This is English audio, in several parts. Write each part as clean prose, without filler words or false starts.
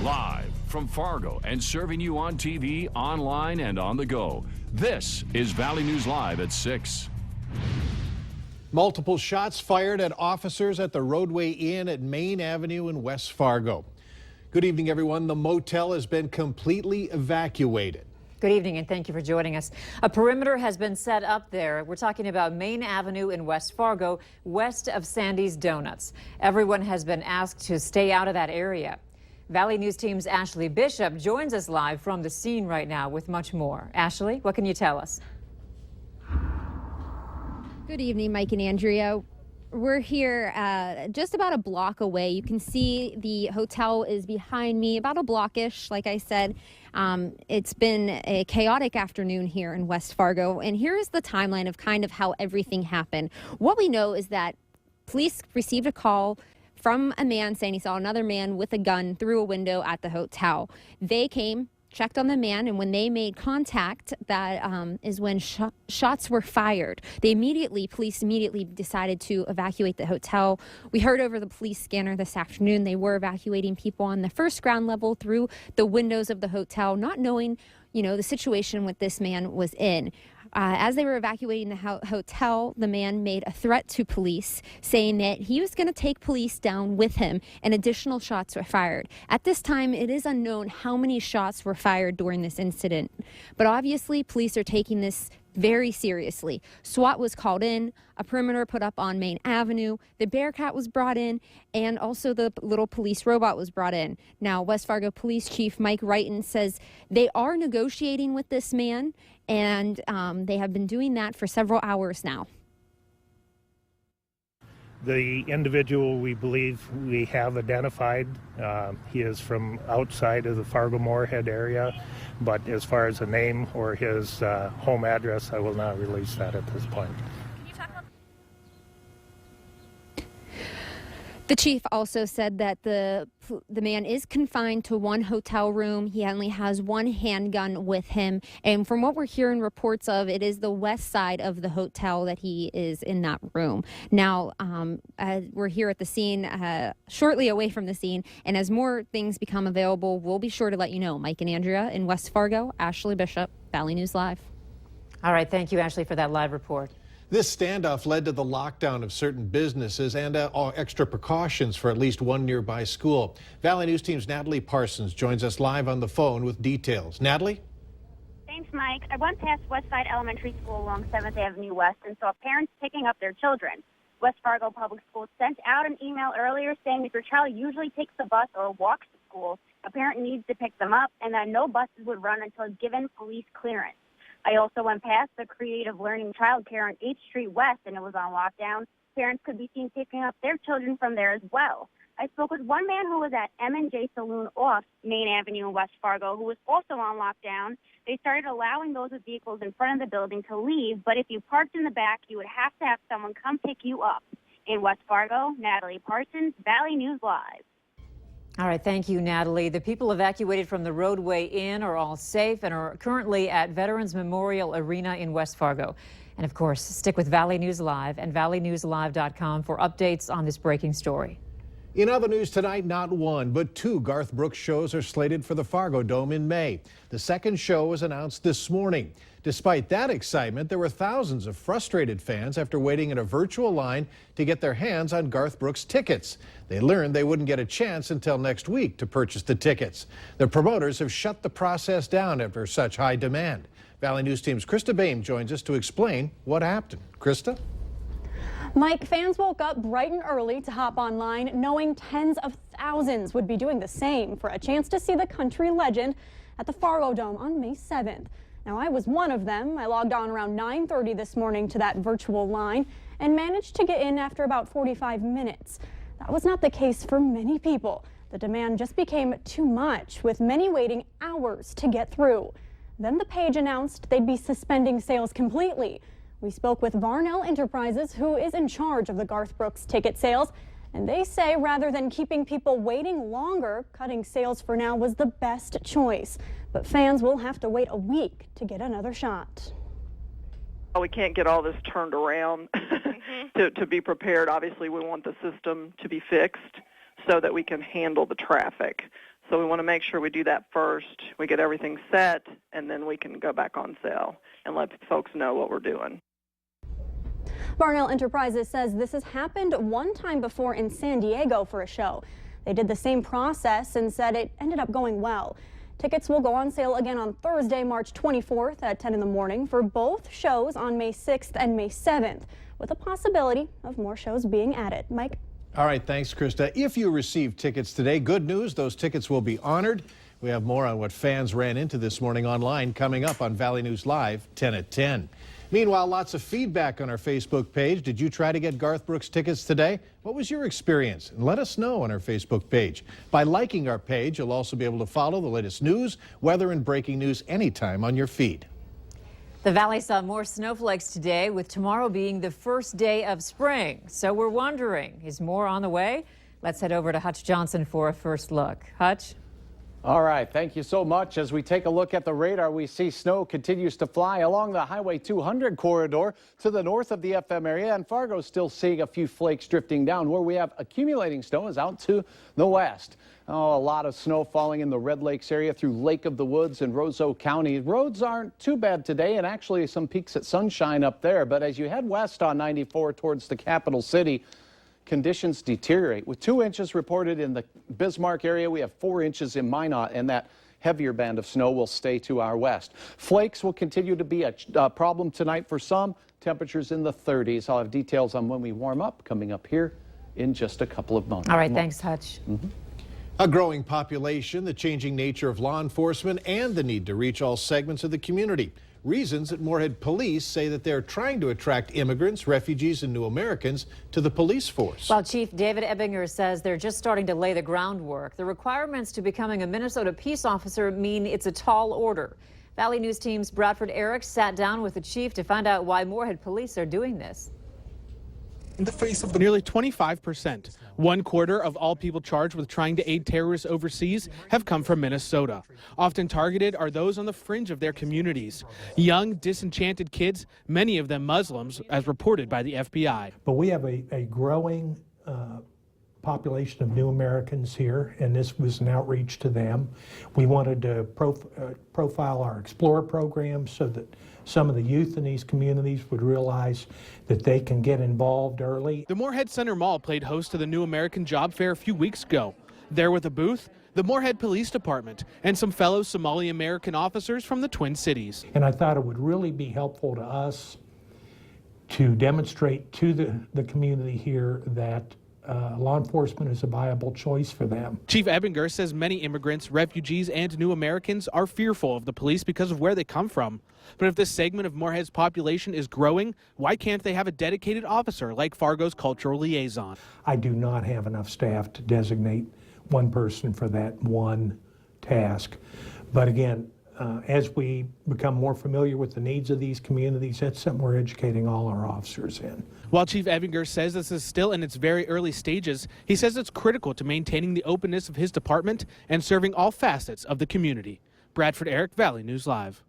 Live from Fargo and serving you on TV, online, and on the go. This is Valley News Live at 6. Multiple shots fired at officers at the Roadway Inn at Main Avenue in West Fargo. Good evening, everyone. The motel has been completely evacuated. Good evening, and thank you for joining us. A perimeter has been set up there. We're talking about Main Avenue in West Fargo, west of Sandy's Donuts. Everyone has been asked to stay out of that area. Valley News Team's Ashley Bishop joins us live from the scene right now with much more. Ashley, what can you tell us? Good evening, Mike and Andrea. We're here just about a block away. You can see the hotel is behind me, about a blockish, like I said. It's been a chaotic afternoon here in West Fargo, and here is the timeline of kind of how everything happened. What we know is that police received a call from a man saying he saw another man with a gun through a window at the hotel. They came, checked on the man, and when they made contact, that is when shots were fired. Police immediately decided to evacuate the hotel. We heard over the police scanner this afternoon they were evacuating people on the first ground level through the windows of the hotel, not knowing, the situation what this man was in. As they were evacuating the hotel, the man made a threat to police, saying that he was going to take police down with him, and additional shots were fired. At this time, it is unknown how many shots were fired during this incident, but obviously police are taking this very seriously. SWAT was called in, a perimeter put up on Main Avenue, the Bearcat was brought in, and also the little police robot was brought in. Now, West Fargo Police Chief Mike Wrighton says they are negotiating with this man, and they have been doing that for several hours now. The individual we believe we have identified, he is from outside of the Fargo-Moorhead area, but as far as a name or his home address, I will not release that at this point. The chief also said that the man is confined to one hotel room. He only has one handgun with him. And from what we're hearing reports of, it is the west side of the hotel that he is in that room. Now, we're here at the scene, shortly away from the scene. And as more things become available, we'll be sure to let you know. Mike and Andrea in West Fargo, Ashley Bishop, Valley News Live. All right. Thank you, Ashley, for that live report. This standoff led to the lockdown of certain businesses and extra precautions for at least one nearby school. Valley News Team's Natalie Parsons joins us live on the phone with details. Natalie? Thanks, Mike. I went past Westside Elementary School along 7th Avenue West and saw parents picking up their children. West Fargo Public Schools sent out an email earlier saying if your child usually takes the bus or walks to school, a parent needs to pick them up and that no buses would run until given police clearance. I also went past the Creative Learning Child Care on 8th Street West, and it was on lockdown. Parents could be seen picking up their children from there as well. I spoke with one man who was at M&J Saloon off Main Avenue in West Fargo, who was also on lockdown. They started allowing those with vehicles in front of the building to leave, but if you parked in the back, you would have to have someone come pick you up. In West Fargo, Natalie Parsons, Valley News Live. All right, thank you, Natalie. The people evacuated from the Roadway Inn are all safe and are currently at Veterans Memorial Arena in West Fargo. And of course, stick with Valley News Live and valleynewslive.com for updates on this breaking story. In other news tonight, not one, but two Garth Brooks shows are slated for the Fargo Dome in May. The second show was announced this morning. Despite that excitement, there were thousands of frustrated fans after waiting in a virtual line to get their hands on Garth Brooks tickets. They learned they wouldn't get a chance until next week to purchase the tickets. The promoters have shut the process down after such high demand. Valley News Team's Krista Bain joins us to explain what happened. Krista? Mike, fans woke up bright and early to hop online, knowing tens of thousands would be doing the same for a chance to see the country legend at the Fargo Dome on May 7th. Now, I was one of them. I logged on around 9:30 this morning to that virtual line and managed to get in after about 45 minutes. That was not the case for many people. The demand just became too much, with many waiting hours to get through. Then the page announced they'd be suspending sales completely. We spoke with Varnell Enterprises, who is in charge of the Garth Brooks ticket sales, and they say rather than keeping people waiting longer, cutting sales for now was the best choice. But fans will have to wait a week to get another shot. We can't get all this turned around to be prepared. Obviously, we want the system to be fixed so that we can handle the traffic. So we want to make sure we do that first. We get everything set, and then we can go back on sale and let folks know what we're doing. Barnell Enterprises says this has happened one time before in San Diego for a show. They did the same process and said it ended up going well. Tickets will go on sale again on Thursday, March 24th at 10 in the morning for both shows on May 6th and May 7th, with a possibility of more shows being added. Mike? All right, thanks, Krista. If you received tickets today, good news, those tickets will be honored. We have more on what fans ran into this morning online coming up on Valley News Live, 10 at 10. Meanwhile, lots of feedback on our Facebook page. Did you try to get Garth Brooks tickets today? What was your experience? And let us know on our Facebook page. By liking our page, you'll also be able to follow the latest news, weather, and breaking news anytime on your feed. The Valley saw more snowflakes today, with tomorrow being the first day of spring. So we're wondering, is more on the way? Let's head over to Hutch Johnson for a first look. Hutch? All right, thank you so much. As we take a look at the radar, we see snow continues to fly along the Highway 200 corridor to the north of the FM area, and Fargo's still seeing a few flakes drifting down. Where we have accumulating snow is out to the west. Oh, a lot of snow falling in the Red Lakes area through Lake of the Woods and Roseau County. Roads aren't too bad today, and actually some peaks at sunshine up there. But as you head west on 94 towards the capital city, conditions deteriorate. With 2 inches reported in the Bismarck area, we have 4 inches in Minot, and that heavier band of snow will stay to our west. Flakes will continue to be a problem tonight for some. Temperatures in the 30s. I'll have details on when we warm up coming up here in just a couple of moments. All right, thanks, Hutch. A growing population, the changing nature of law enforcement, and the need to reach all segments of the community. Reasons that Moorhead police say that they're trying to attract immigrants, refugees, and new Americans to the police force. While Chief David Ebinger says they're just starting to lay the groundwork, the requirements to becoming a Minnesota peace officer mean it's a tall order. Valley News Team's Bradford Eric sat down with the chief to find out why Moorhead police are doing this. In the face of nearly 25%, 1/4 of all people charged with trying to aid terrorists overseas have come from Minnesota. Often targeted are those on the fringe of their communities. Young, disenchanted kids, many of them Muslims, as reported by the FBI. But we have a growing population of new Americans here, and this was an outreach to them. We wanted to profile our Explorer program so that some of the youth in these communities would realize that they can get involved early. The Moorhead Center Mall played host to the New American Job Fair a few weeks ago. There with a booth, the Moorhead Police Department and some fellow Somali American officers from the Twin Cities. And I thought it would really be helpful to us to demonstrate to the community here that law enforcement is a viable choice for them. Chief Ebinger says many immigrants, refugees, and new Americans are fearful of the police because of where they come from. But if this segment of Moorhead's population is growing, why can't they have a dedicated officer like Fargo's cultural liaison? I do not have enough staff to designate one person for that one task. But again, as we become more familiar with the needs of these communities, that's something we're educating all our officers in. While Chief Ebinger says this is still in its very early stages, he says it's critical to maintaining the openness of his department and serving all facets of the community. Bradford Eric, Valley News Live.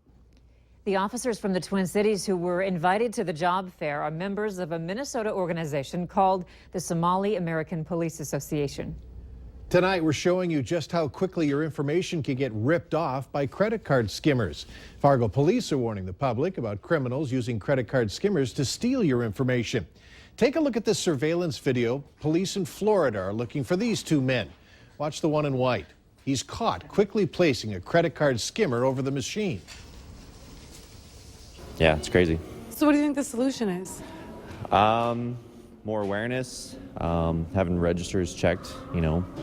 The officers from the Twin Cities who were invited to the job fair are members of a Minnesota organization called the Somali American Police Association. Tonight, we're showing you just how quickly your information can get ripped off by credit card skimmers. Fargo police are warning the public about criminals using credit card skimmers to steal your information. Take a look at this surveillance video. Police in Florida are looking for these 2 men. Watch the one in white. He's caught quickly placing a credit card skimmer over the machine. Yeah, it's crazy. So what do you think the solution is? More awareness, having registers checked,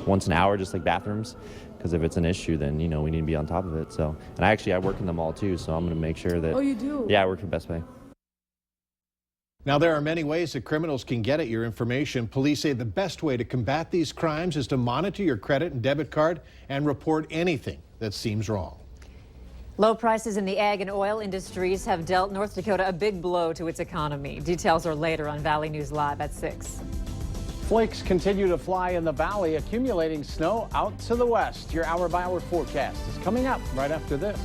once an hour, just like bathrooms, because if it's an issue, then, we need to be on top of it. So, and I work in the mall too, so I'm going to make sure that. Oh, you do? Yeah, I work for Best Buy. Now, there are many ways that criminals can get at your information. Police say the best way to combat these crimes is to monitor your credit and debit card and report anything that seems wrong. Low prices in the ag and oil industries have dealt North Dakota a big blow to its economy. Details are later on Valley News Live at 6. Flakes continue to fly in the valley, accumulating snow out to the west. Your hour-by-hour forecast is coming up right after this.